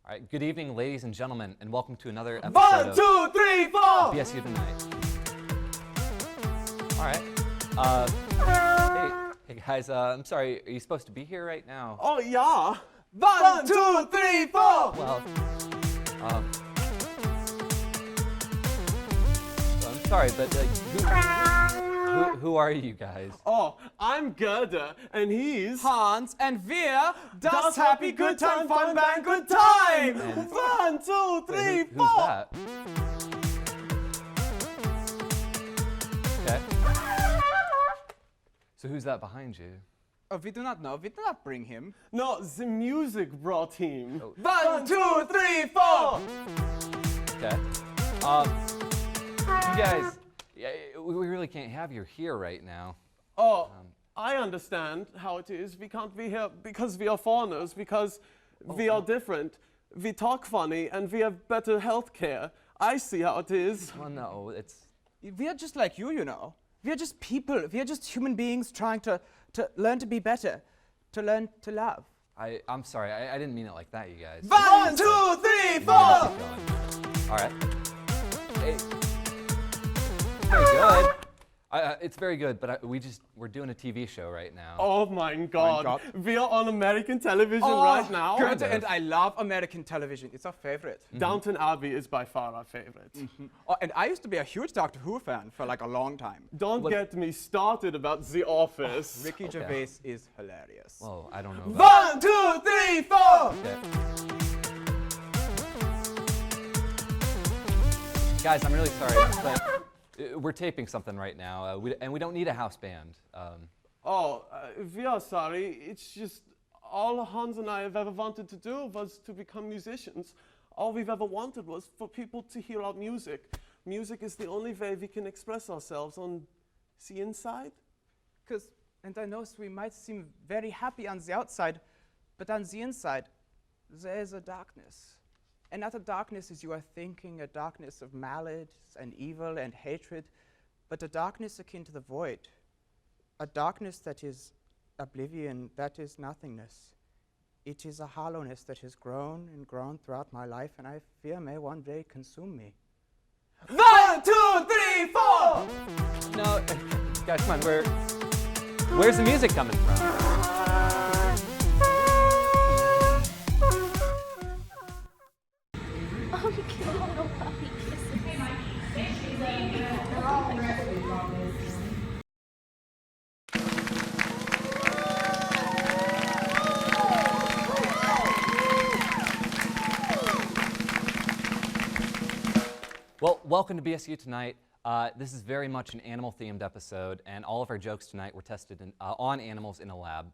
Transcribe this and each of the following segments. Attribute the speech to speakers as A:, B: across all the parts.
A: All right, good evening, ladies and gentlemen, and welcome to another episode
B: 1, 2, 3, 4!
A: of Bsutn Night. All right. Hey guys, I'm sorry, are you supposed to be here right now?
B: Oh, yeah. 1, 2, 3, 4!
A: Well, I'm sorry, but who are you guys?
B: Oh, I'm Gerda, and he's
C: Hans, and wir
B: Das Happy Good Time Fun Band Good Time!
A: And-
B: 1, 2, 3, 4!
A: Who's that? Okay. So who's that behind you?
C: Oh, we do not know. We do not bring him.
B: No, the music brought him.
A: Oh.
B: 1, 2, 3, 4!
A: Okay. You guys, yeah, we really can't have you here right now.
B: Oh, I understand how it is. We can't be here because we are foreigners, because we are different. We talk funny, and we have better health care. I see how it is.
A: Well, no, it's...
C: We are just like you know. We are just people. We are just human beings trying to learn to be better, to learn to love.
A: I'm sorry, I didn't mean it like that, you guys.
B: 1, 2, 3, 4!
A: All right. Hey. Very good. It's very good, but we're doing a TV show right now.
B: Oh my God.
C: God.
B: We are on American television right now.
C: Good,
A: Kind of.
C: and I love American television. It's our favorite.
B: Downton Abbey is by far our favorite.
C: Oh, and I used to be a huge Doctor Who fan for like a long time.
B: Don't get me started about The Office.
C: Ricky Gervais is hilarious.
A: Whoa, I don't know about
B: 1, 2, 3, 4!
A: that. Guys, I'm really sorry, but we're taping something right now, and we don't need a house band.
B: We are sorry. It's just all Hans and I have ever wanted to do was to become musicians. All we've ever wanted was for people to hear our music. Music is the only way we can express ourselves on the inside.
C: And I know we might seem very happy on the outside, but on the inside, there is a darkness. And not a darkness as you are thinking, a darkness of malice and evil and hatred, but a darkness akin to the void. A darkness that is oblivion, that is nothingness. It is a hollowness that has grown and grown throughout my life, and I fear may one day consume me.
B: 1, 2, 3, 4!
A: No, guys, come on. Where's the music coming from? Well, welcome to BSU Tonight. This is very much an animal-themed episode, and all of our jokes tonight were tested on animals in a lab.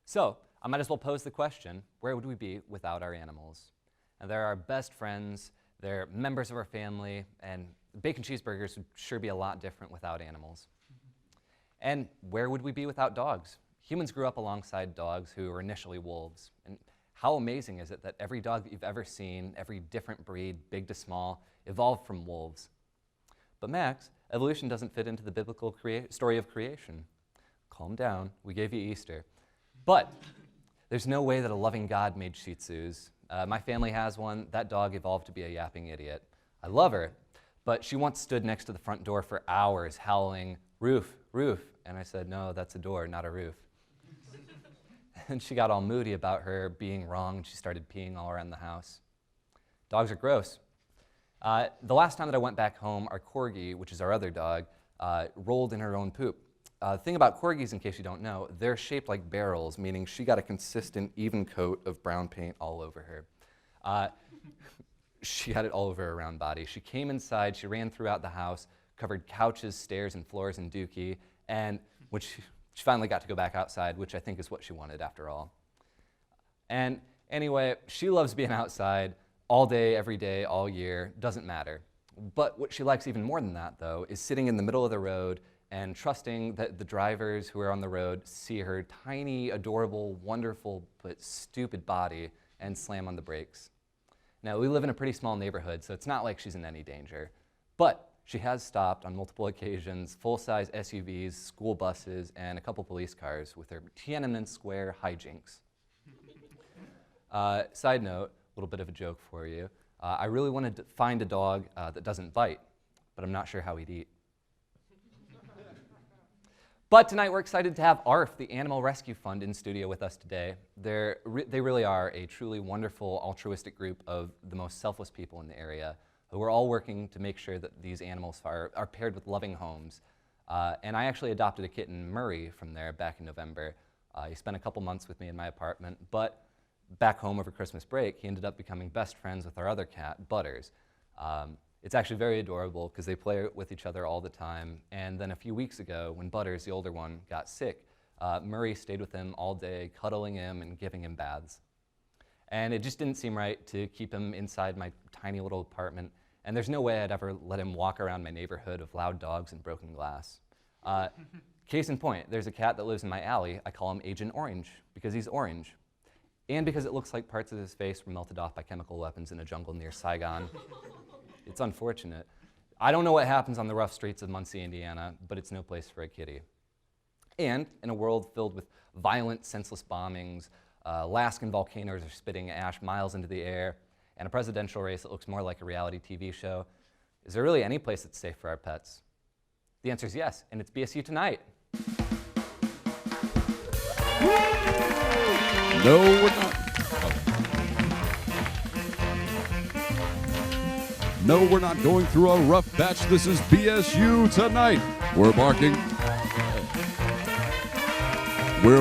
A: So, I might as well pose the question, where would we be without our animals? And they're our best friends, they're members of our family, and bacon cheeseburgers would sure be a lot different without animals. And where would we be without dogs? Humans grew up alongside dogs who were initially wolves. And how amazing is it that every dog that you've ever seen, every different breed, big to small, evolved from wolves? But Max, evolution doesn't fit into the biblical story of creation. Calm down, we gave you Easter. But there's no way that a loving God made Shih Tzus. My family has one. That dog evolved to be a yapping idiot. I love her, but she once stood next to the front door for hours howling, "Roof, roof." And I said, "No, that's a door, not a roof." And she got all moody about her being wrong, and she started peeing all around the house. Dogs are gross. The last time that I went back home, our corgi, which is our other dog, rolled in her own poop. The thing about corgis, in case you don't know, they're shaped like barrels, meaning she got a consistent, even coat of brown paint all over her. She had it all over her round body. She came inside, she ran throughout the house, covered couches, stairs, and floors in dookie, and when she finally got to go back outside, which I think is what she wanted after all. And anyway, she loves being outside all day, every day, all year, doesn't matter. But what she likes even more than that, though, is sitting in the middle of the road and trusting that the drivers who are on the road see her tiny, adorable, wonderful, but stupid body and slam on the brakes. Now, we live in a pretty small neighborhood, so it's not like she's in any danger. But she has stopped on multiple occasions, full-size SUVs, school buses, and a couple police cars with her Tiananmen Square hijinks. Side note, little bit of a joke for you. I really wanted to find a dog that doesn't bite, but I'm not sure how he'd eat. But tonight we're excited to have ARF, the Animal Rescue Fund, in studio with us today. They really are a truly wonderful, altruistic group of the most selfless people in the area who are all working to make sure that these animals are paired with loving homes. And I actually adopted a kitten, Murray, from there back in November. He spent a couple months with me in my apartment, but back home over Christmas break, he ended up becoming best friends with our other cat, Butters. It's actually very adorable because they play with each other all the time. And then a few weeks ago, when Butters, the older one, got sick, Murray stayed with him all day, cuddling him and giving him baths. And it just didn't seem right to keep him inside my tiny little apartment. And there's no way I'd ever let him walk around my neighborhood of loud dogs and broken glass. Case in point, there's a cat that lives in my alley. I call him Agent Orange because he's orange. And because it looks like parts of his face were melted off by chemical weapons in a jungle near Saigon. It's unfortunate. I don't know what happens on the rough streets of Muncie, Indiana, but it's no place for a kitty. And in a world filled with violent, senseless bombings, Alaskan volcanoes are spitting ash miles into the air, and a presidential race that looks more like a reality TV show, is there really any place that's safe for our pets? The answer is yes, and it's BSU Tonight.
D: No, we're not. No, we're not going through a rough patch. This is BSU Tonight. We're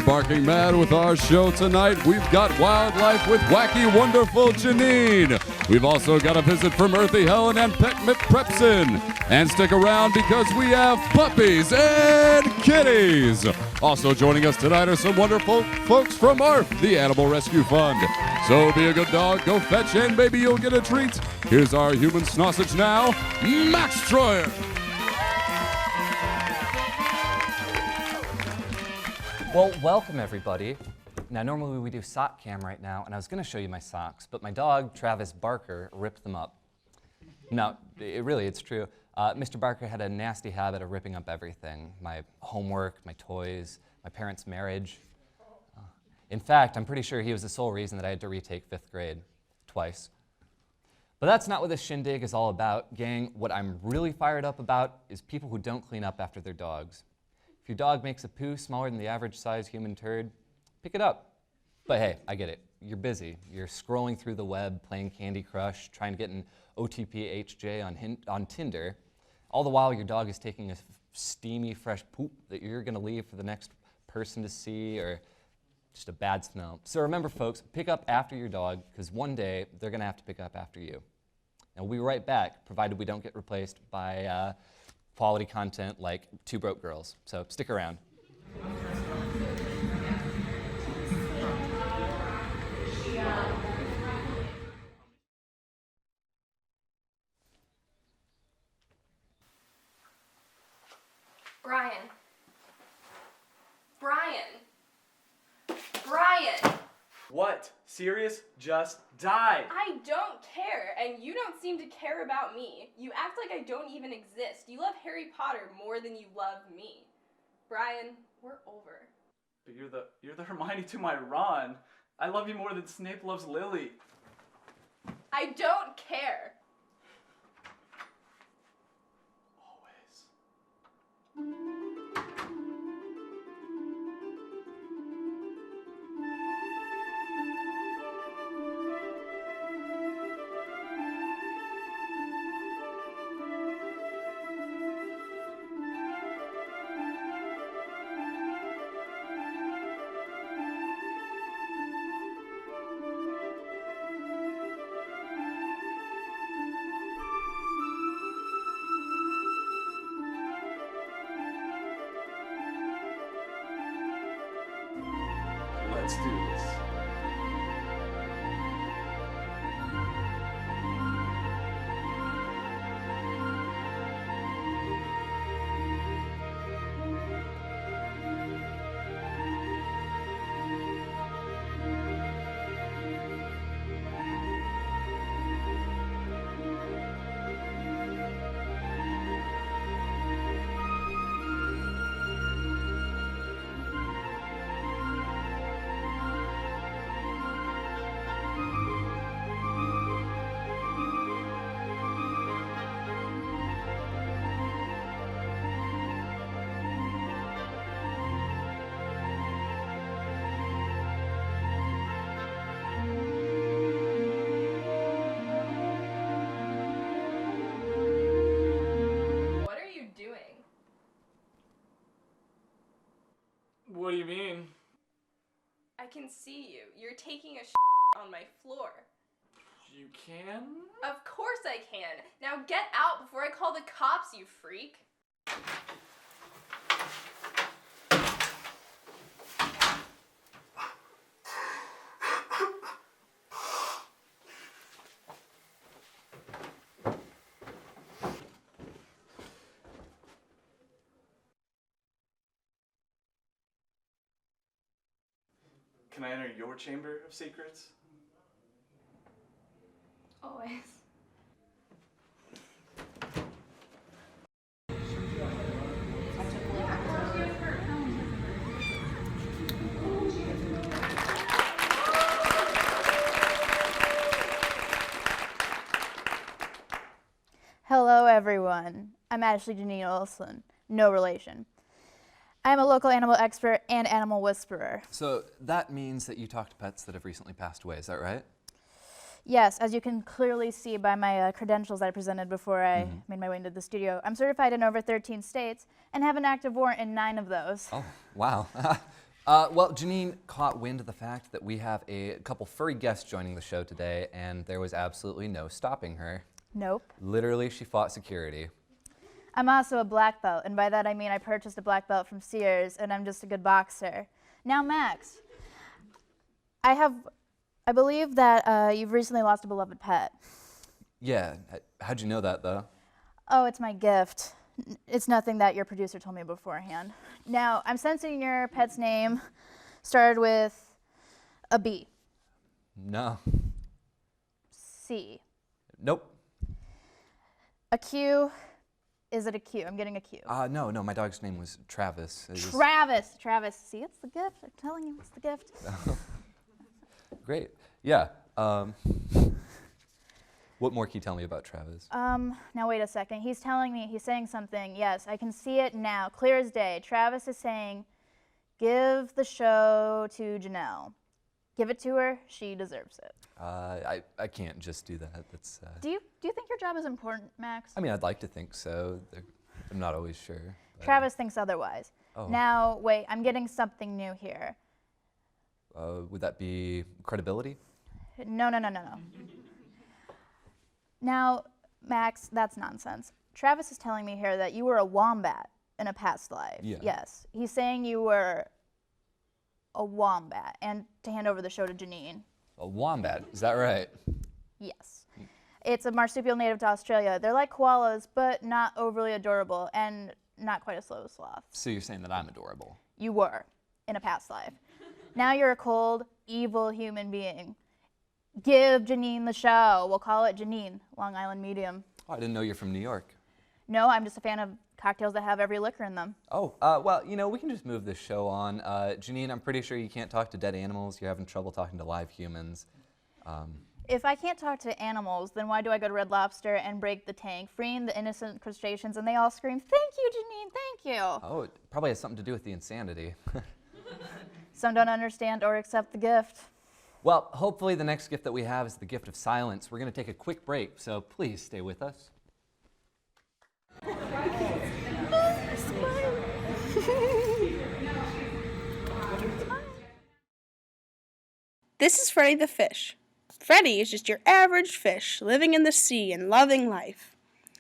D: barking mad with our show tonight. We've got wildlife with wacky, wonderful Janine. We've also got a visit from Earthy Helen and Pet Prepson. And stick around because we have puppies and kitties. Also joining us tonight are some wonderful folks from ARF, the Animal Rescue Fund. So be a good dog, go fetch, and maybe you'll get a treat. Here's our human sausage now, Max Troyer.
A: Well, welcome everybody. Now, normally we do sock cam right now, and I was going to show you my socks, but my dog, Travis Barker, ripped them up. No, it's true. Mr. Barker had a nasty habit of ripping up everything. My homework, my toys, my parents' marriage. In fact, I'm pretty sure he was the sole reason that I had to retake 5th grade twice. But that's not what this shindig is all about, gang. What I'm really fired up about is people who don't clean up after their dogs. If your dog makes a poo smaller than the average size human turd, pick it up. But hey, I get it. You're busy. You're scrolling through the web, playing Candy Crush, trying to get an OTP HJ on Tinder. All the while, your dog is taking a steamy, fresh poop that you're going to leave for the next person to see, or just a bad smell. So remember, folks, pick up after your dog, because one day they're going to have to pick up after you. And we'll be right back, provided we don't get replaced by quality content like Two Broke Girls. So stick around.
E: Brian.
F: What? Sirius just died.
E: I don't care, and you don't seem to care about me. You act like I don't even exist. You love Harry Potter more than you love me. Brian, we're over.
F: But you're the Hermione to my Ron. I love you more than Snape loves Lily.
E: I don't care.
F: Always. you mean?
E: I can see you. You're taking a on my floor.
F: You can?
E: Of course I can. Now get out before I call the cops, you freak.
F: Can I enter your chamber of secrets?
E: Always.
G: Hello, everyone. I'm Ashley Janine Olson, no relation. I'm a local animal expert and animal whisperer.
A: So that means that you talk to pets that have recently passed away, is that right?
G: Yes, as you can clearly see by my credentials that I presented before I made my way into the studio, I'm certified in over 13 states and have an active warrant in 9 of those.
A: Oh, wow. Well, Janine caught wind of the fact that we have a couple furry guests joining the show today, and there was absolutely no stopping her.
G: Nope.
A: Literally, she fought security.
G: I'm also a black belt, and by that I mean I purchased a black belt from Sears, and I'm just a good boxer. Now, Max, I believe that you've recently lost a beloved pet.
A: Yeah, how'd you know that, though?
G: Oh, it's my gift. It's nothing that your producer told me beforehand. Now, I'm sensing your pet's name started with a B.
A: No.
G: C.
A: Nope.
G: A Q. Is it a Q? I'm getting a Q.
A: No, my dog's name was Travis.
G: Travis. See, it's the gift. I'm telling you, it's the gift.
A: Great. Yeah. What more can you tell me about Travis?
G: Now wait a second. He's saying something. Yes, I can see it now, clear as day. Travis is saying, give the show to Janelle. Give it to her. She deserves it.
A: I can't just do that. That's.
G: Do you think your job is important, Max?
A: I mean, I'd like to think so. I'm not always sure. But,
G: Travis thinks otherwise.
A: Oh.
G: Now, wait, I'm getting something new here.
A: Would that be credibility?
G: No. Now, Max, that's nonsense. Travis is telling me here that you were a wombat in a past life.
A: Yeah.
G: Yes. He's saying you were a wombat, and to hand over the show to Janine.
A: A wombat, is that right?
G: Yes. It's a marsupial native to Australia. They're like koalas, but not overly adorable and not quite as slow as sloths.
A: So you're saying that I'm adorable?
G: You were in a past life. Now you're a cold, evil human being. Give Janine the show. We'll call it Janine, Long Island Medium.
A: Oh, I didn't know you're from New York.
G: No, I'm just a fan of cocktails that have every liquor in them.
A: Oh, well, we can just move this show on. Janine, I'm pretty sure you can't talk to dead animals. You're having trouble talking to live humans.
G: If I can't talk to animals, then why do I go to Red Lobster and break the tank, freeing the innocent crustaceans, and they all scream, "Thank you, Janine, thank you."
A: Oh, it probably has something to do with the insanity.
G: Some don't understand or accept the gift.
A: Well, hopefully the next gift that we have is the gift of silence. We're going to take a quick break, so please stay with us.
H: This is Freddy the fish. Freddy is just your average fish living in the sea and loving life.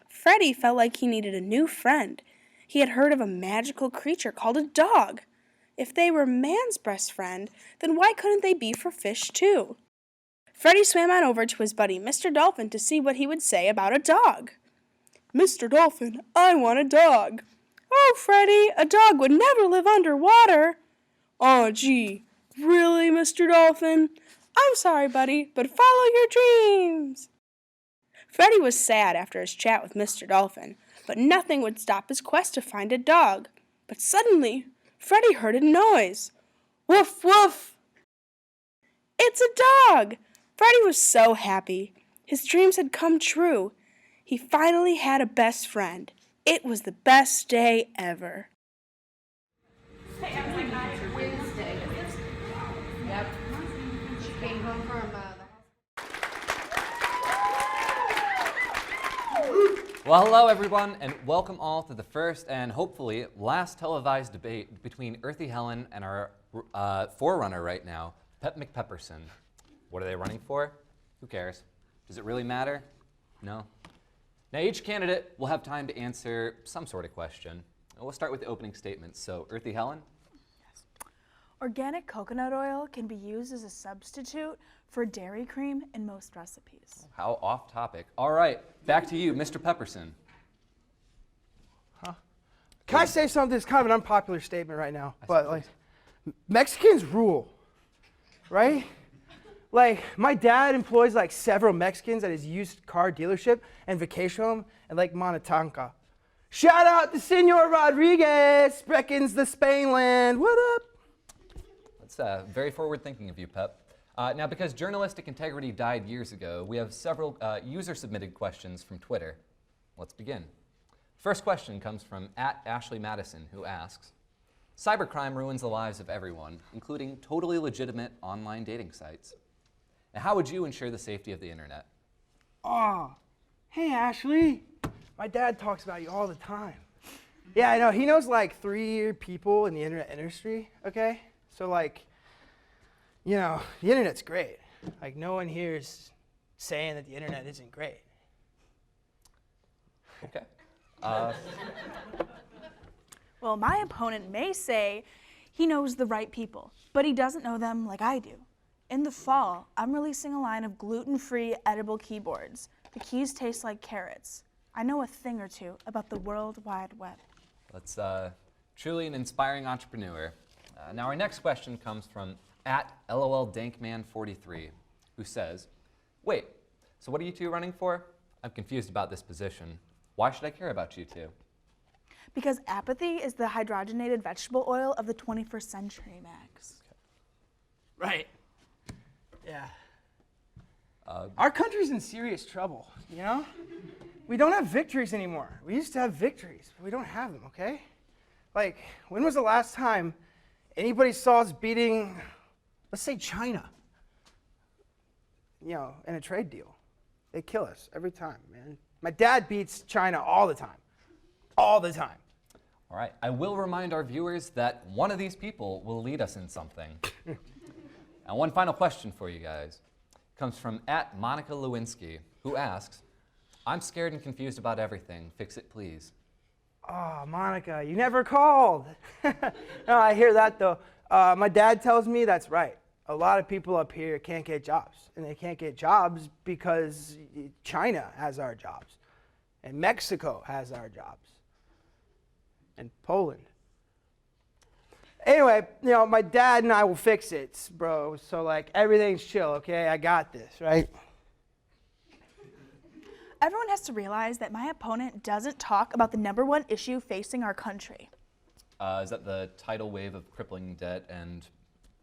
H: Freddy felt like he needed a new friend. He had heard of a magical creature called a dog. If they were man's best friend, then why couldn't they be for fish too? Freddy swam on over to his buddy Mr. Dolphin to see what he would say about a dog. "Mr. Dolphin, I want a dog." "Oh, Freddy, a dog would never live underwater." "Aw, gee, really, Mr. Dolphin? I'm sorry, buddy, but follow your dreams." Freddy was sad after his chat with Mr. Dolphin, but nothing would stop his quest to find a dog. But suddenly, Freddy heard a noise. Woof, woof! It's a dog! Freddy was so happy. His dreams had come true. He finally had a best friend. It was the best day ever.
I: Hey, I was like, Wednesday. Yep. She came home from the hospital.
A: Well, hello everyone, and welcome all to the first and hopefully last televised debate between Earthy Helen and our forerunner right now, Pep McPepperson. What are they running for? Who cares? Does it really matter? No. Now each candidate will have time to answer some sort of question. And we'll start with the opening statements. So, Earthy Helen?
J: Yes. Organic coconut oil can be used as a substitute for dairy cream in most recipes.
A: How off topic. All right, back to you, Mr. Pepperson.
K: Huh? Can I say something? It's kind of an unpopular statement right now, but like, Mexicans rule, right? Like, my dad employs like several Mexicans at his used car dealership and vacation home in Lake Monotanca. Shout out to Senor Rodriguez, Breckens the Spainland. What up?
A: That's very forward thinking of you, Pep. Now, because journalistic integrity died years ago, we have several user-submitted questions from Twitter. Let's begin. First question comes from @AshleyMadison, who asks, cybercrime ruins the lives of everyone, including totally legitimate online dating sites. Now, how would you ensure the safety of the internet?
K: Oh, hey, Ashley. My dad talks about you all the time. Yeah, I know. He knows like 3 people in the internet industry, okay? So like, you know, the internet's great. Like, no one here is saying that the internet isn't great.
A: Okay.
J: Well, my opponent may say he knows the right people, but he doesn't know them like I do. In the fall, I'm releasing a line of gluten-free edible keyboards. The keys taste like carrots. I know a thing or two about the World Wide Web.
A: That's truly an inspiring entrepreneur. Now our next question comes from @LOLDankman43, who says, wait, so what are you two running for? I'm confused about this position. Why should I care about you two?
J: Because apathy is the hydrogenated vegetable oil of the 21st century, Max.
K: Right. Yeah. Our country's in serious trouble, you know? We don't have victories anymore. We used to have victories, but we don't have them, okay? Like, when was the last time anybody saw us beating, let's say, China? You know, in a trade deal. They kill us every time, man. My dad beats China all the time. All the time.
A: All right, I will remind our viewers that one of these people will lead us in something. And one final question for you guys comes from @Monica Lewinsky, who asks, I'm scared and confused about everything. Fix it, please.
K: Oh, Monica, you never called. No, I hear that, though. My dad tells me that's right. A lot of people up here can't get jobs. And they can't get jobs because China has our jobs. And Mexico has our jobs. And Poland. Anyway, you know, my dad and I will fix it, bro. So, like, everything's chill, okay? I got this, right?
J: Everyone has to realize that my opponent doesn't talk about the #1 issue facing our country.
A: Is that the tidal wave of crippling debt and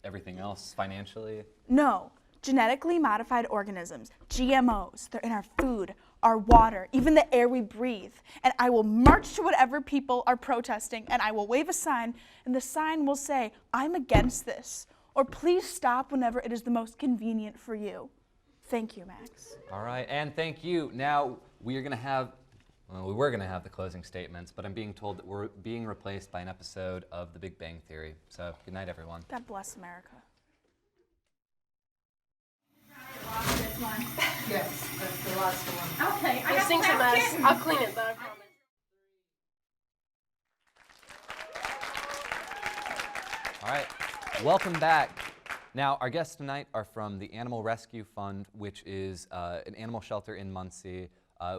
A: everything else financially?
J: No, genetically modified organisms, GMOs, they're in our food, our water, even the air we breathe. And I will march to whatever people are protesting, and I will wave a sign, and the sign will say, I'm against this, or please stop whenever it is the most convenient for you. Thank you, Max.
A: All right, and thank you. Now, we were going to have the closing statements, but I'm being told that we're being replaced by an episode of The Big Bang Theory. So, good night, everyone.
J: God bless America.
I: Yes, that's the last one.
E: Okay,
I: This thing's a mess. I'll clean it, though, I promise.
A: All right, welcome back. Now, our guests tonight are from the Animal Rescue Fund, which is an animal shelter in Muncie.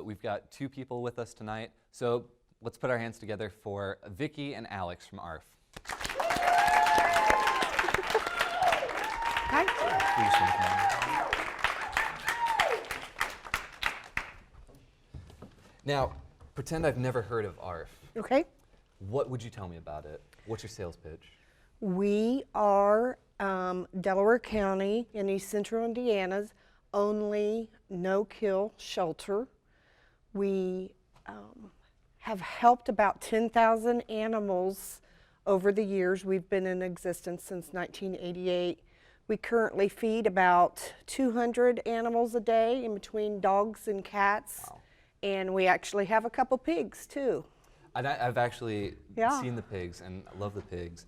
A: We've got 2 people with us tonight, so let's put our hands together for Vicky and Alex from ARF.
K: Hi.
A: Now, pretend I've never heard of ARF.
L: Okay.
A: What would you tell me about it? What's your sales pitch?
L: We are Delaware County in East Central Indiana's only no-kill shelter. We have helped about 10,000 animals over the years. We've been in existence since 1988. We currently feed about 200 animals a day in between dogs and cats.
A: Wow.
L: and we actually have a couple pigs too.
A: And I've actually
L: Yeah.
A: seen the pigs, and I love the pigs.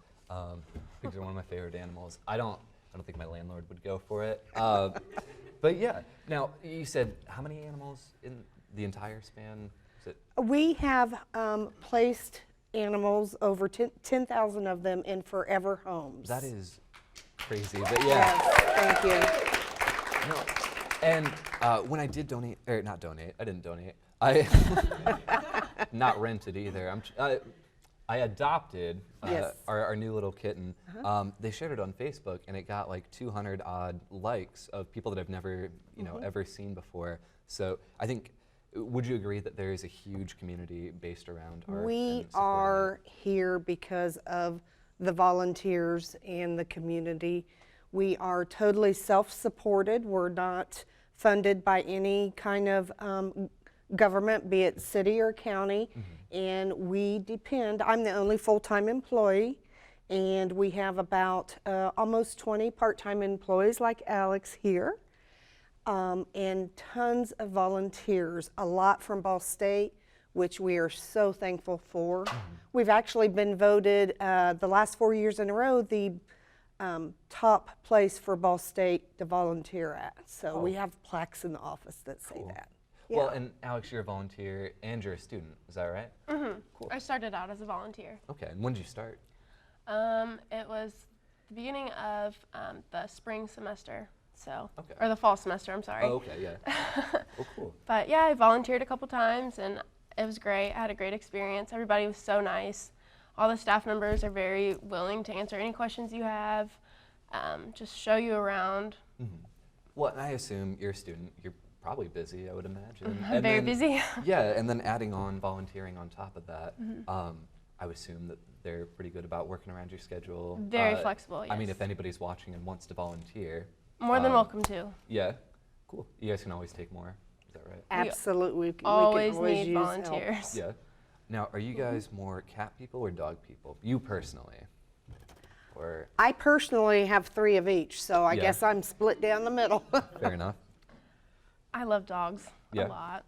A: Pigs are one of my favorite animals. I don't think my landlord would go for it. But yeah. Now, you said how many animals in the entire span? Is it?
L: We have placed animals, over 10,000 of them, in forever homes.
A: That is crazy, but yeah.
L: Yes, thank you.
A: No, and when I did donate, or not donate, I didn't donate. I not rented either. I adopted
L: Yes.
A: our new little kitten. They shared it on Facebook, and it got like 200 odd likes of people that I've never, ever seen before. So I think, would you agree that there is a huge community based around ARF?
L: We are here because of the volunteers and the community. We are totally self-supported. We're not funded by any kind of government, be it city or county, and we depend. I'm the only full-time employee, and we have about almost 20 part-time employees like Alex here, and tons of volunteers, a lot from Ball State, which we are so thankful for. We've actually been voted the last 4 years in a row the top place for Ball State to volunteer at. So we have plaques in the office that say that.
A: Well, and Alex, you're a volunteer and you're a student, is that right? Cool.
I: I started out as a volunteer.
A: Okay, and when did you start?
I: It was the beginning of the spring semester,
A: Okay.
I: or the fall semester, I'm sorry.
A: Oh, okay, yeah. Oh, cool.
I: But yeah, I volunteered a couple times, and it was great. I had a great experience. Everybody was so nice. All the staff members are very willing to answer any questions you have, just show you around.
A: Well, and I assume you're a student. You're probably busy, I would imagine.
I: I'm very busy.
A: Yeah, and then adding on volunteering on top of that, I would assume that they're pretty good about working around your schedule.
I: Very flexible,
A: I mean,
I: yes.
A: if anybody's watching and wants to volunteer.
I: More than welcome to.
A: Yeah, cool. You guys can always take more, is that right?
L: Absolutely. We can
I: Always
L: always
I: need
L: use
I: volunteers.
A: Yeah. Now, are you guys more cat people or dog people? You personally? Or
L: I personally have 3 of each, so I
A: Yeah.
L: guess I'm split down the middle.
A: fair enough.
I: I love dogs
A: Yeah.
I: a lot.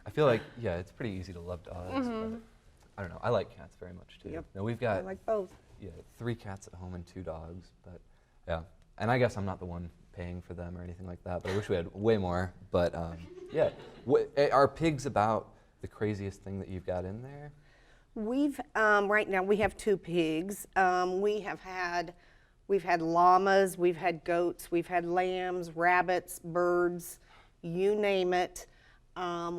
A: I feel like, yeah, it's pretty easy to love dogs, but I don't know. I like cats very much too.
L: Yep.
A: Now we've
L: I
A: got
L: like both.
A: 3 cats at home and 2 dogs, but yeah. And I guess I'm not the one paying for them or anything like that, but I wish we had way more. But yeah, are pigs about the craziest thing that you've got in there?
L: We've right now we have 2 pigs. We've had llamas, we've had goats, we've had lambs, rabbits, birds, you name it.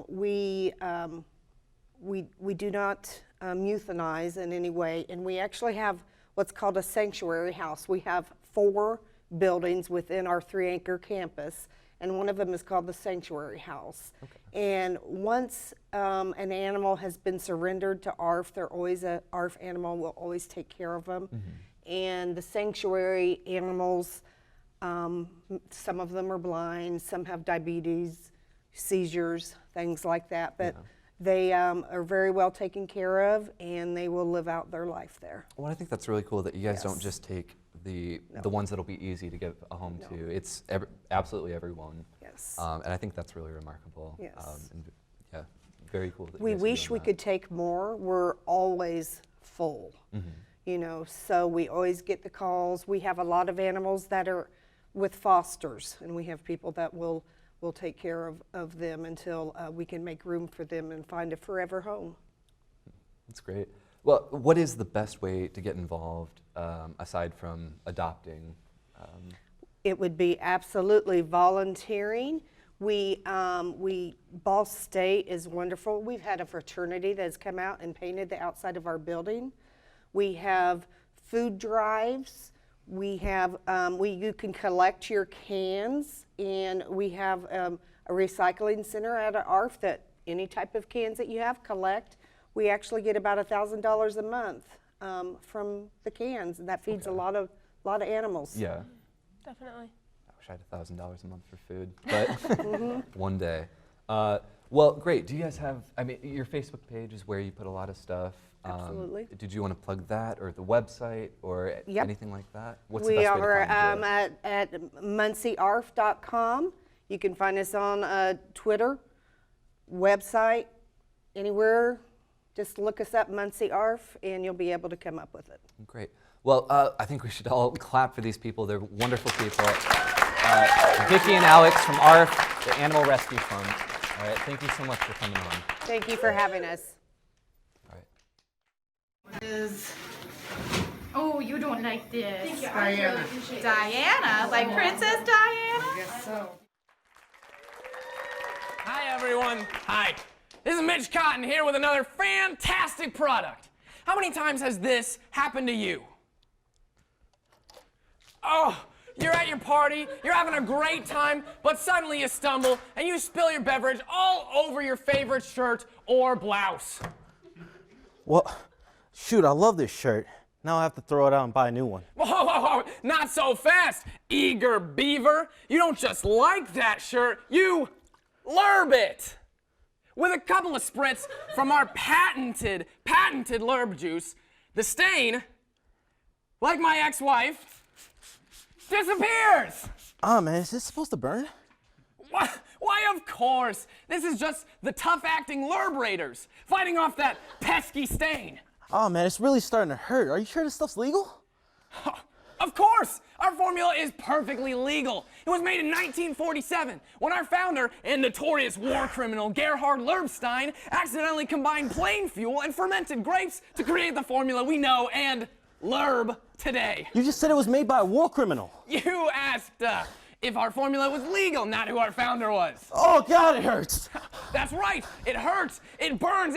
L: We do not euthanize in any way, and we actually have what's called a sanctuary house. We have 4 buildings within our 3-acre campus, and one of them is called the sanctuary house. And once an animal has been surrendered to ARF, ARF animal will always take care of them. And the sanctuary animals, some of them are blind, some have diabetes, seizures, things like that, but they are very well taken care of, and they will live out their life there.
A: Well, I think that's really cool that you guys don't just take the ones that'll be easy to give a home to. It's absolutely everyone.
L: Yes.
A: And I think that's really remarkable.
L: Yes.
A: And yeah, very cool. That you
L: We
A: guys are
L: wish
A: doing
L: we
A: that.
L: could take more. We're always full. You know, so we always get the calls. We have a lot of animals that are with fosters, and we have people that will take care of them until we can make room for them and find a forever home.
A: That's great. Well, what is the best way to get involved aside from adopting?
L: It would be absolutely volunteering. Ball State is wonderful. We've had a fraternity that's come out and painted the outside of our building. We have food drives. We have, you can collect your cans, and we have a recycling center at ARF that any type of cans that you have, collect. We actually get about $1,000 a month from the cans, and that feeds a lot of animals.
A: Yeah.
I: Definitely.
A: I wish I had $1,000 a month for food, but one day. Well, great. Do you guys have, I mean, your Facebook page is where you put a lot of stuff.
L: Absolutely.
A: Did you want to plug that, or the website, or anything like that? What's the
L: We
A: best way
L: are
A: to find you?
L: at munciearf.com. You can find us on Twitter, website, anywhere, just look us up, Muncie ARF, and you'll be able to come up with it.
A: Great. Well, I think we should all clap for these people. They're wonderful people. Vicki and Alex from ARF, the Animal Rescue Fund. All right, thank you so much for coming on.
L: Thank you for having us.
A: All right.
M: Oh, you don't like this.
E: Thank you. I really appreciate it.
M: Diana, like Princess Diana?
N: Guess so. Hi, everyone. Hi. This is Mitch Cotton here with another fantastic product. How many times has this happened to you? Oh, you're at your party, you're having a great time, but suddenly you stumble and you spill your beverage all over your favorite shirt or blouse.
O: Well, shoot, I love this shirt. Now I have to throw it out and buy a new one.
N: Whoa, whoa, whoa, not so fast, eager beaver. You don't just like that shirt, you lurb it. With a couple of spritz from our patented lurb juice, the stain, like my ex-wife, disappears.
O: Ah, man, is this supposed to burn?
N: Why, of course. This is just the tough-acting lurb raiders fighting off that pesky stain.
O: Oh, man, it's really starting to hurt. Are you sure this stuff's legal?
N: Of course! Our formula is perfectly legal. It was made in 1947 when our founder and notorious war criminal Gerhard Lerbstein accidentally combined plain fuel and fermented grapes to create the formula we know and lurb today.
O: You just said it was made by a war criminal.
N: You asked if our formula was legal, not who our founder was.
O: Oh, God, it hurts.
N: That's right. It hurts. It burns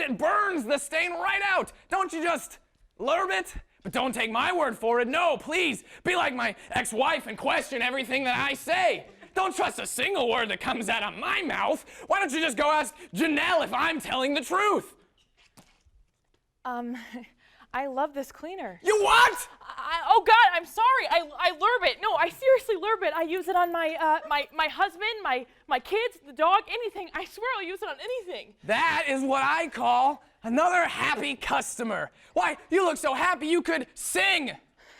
N: the stain right out. Don't you just lurb it? But don't take my word for it. No, please, be like my ex-wife and question everything that I say. Don't trust a single word that comes out of my mouth. Why don't you just go ask Janelle if I'm telling the truth?
P: I love this cleaner.
N: You what?
P: Oh God, I'm sorry. I lurb it. No, I seriously lurb it. I use it on my my husband, my kids, the dog, anything. I swear I'll use it on anything.
N: That is what I call another happy customer. Why, you look so happy you could sing.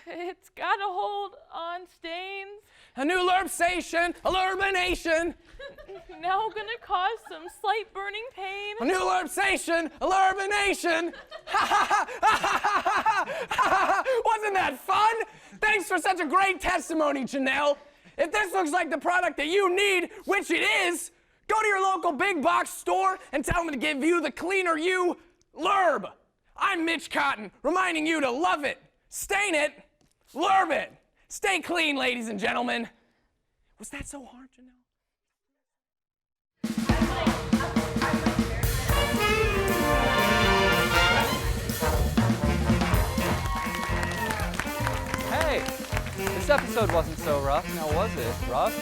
P: It's got a hold on stains.
N: A new lurbsation, a lurbination.
P: Now gonna cause some slight burning pain.
N: A new lurbsation, a lurbination. Wasn't that fun? Thanks for such a great testimony, Janelle. If this looks like the product that you need, which it is, go to your local big box store and tell them to give you the cleaner you lurb. I'm Mitch Cotton, reminding you to love it, stain it, lurb it. Stay clean, ladies and gentlemen. Was that so hard, Janelle?
A: Hey, this episode wasn't so rough, now was it, Ross?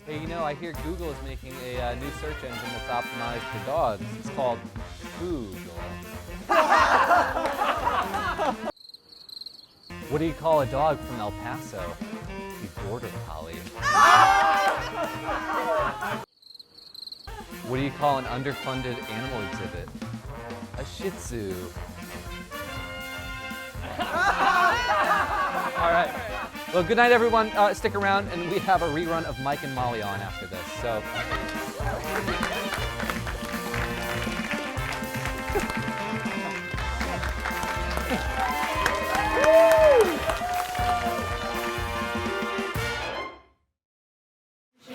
A: Hey, you know, I hear Google is making a new search engine that's optimized for dogs. It's called Google. What do you call a dog from El Paso? A border collie. What do you call an underfunded animal exhibit? A Shih Tzu. All right. Well, good night, everyone. Stick around, and we have a rerun of Mike and Molly on after this. So.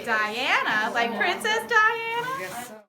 M: Diana, like Princess Diana?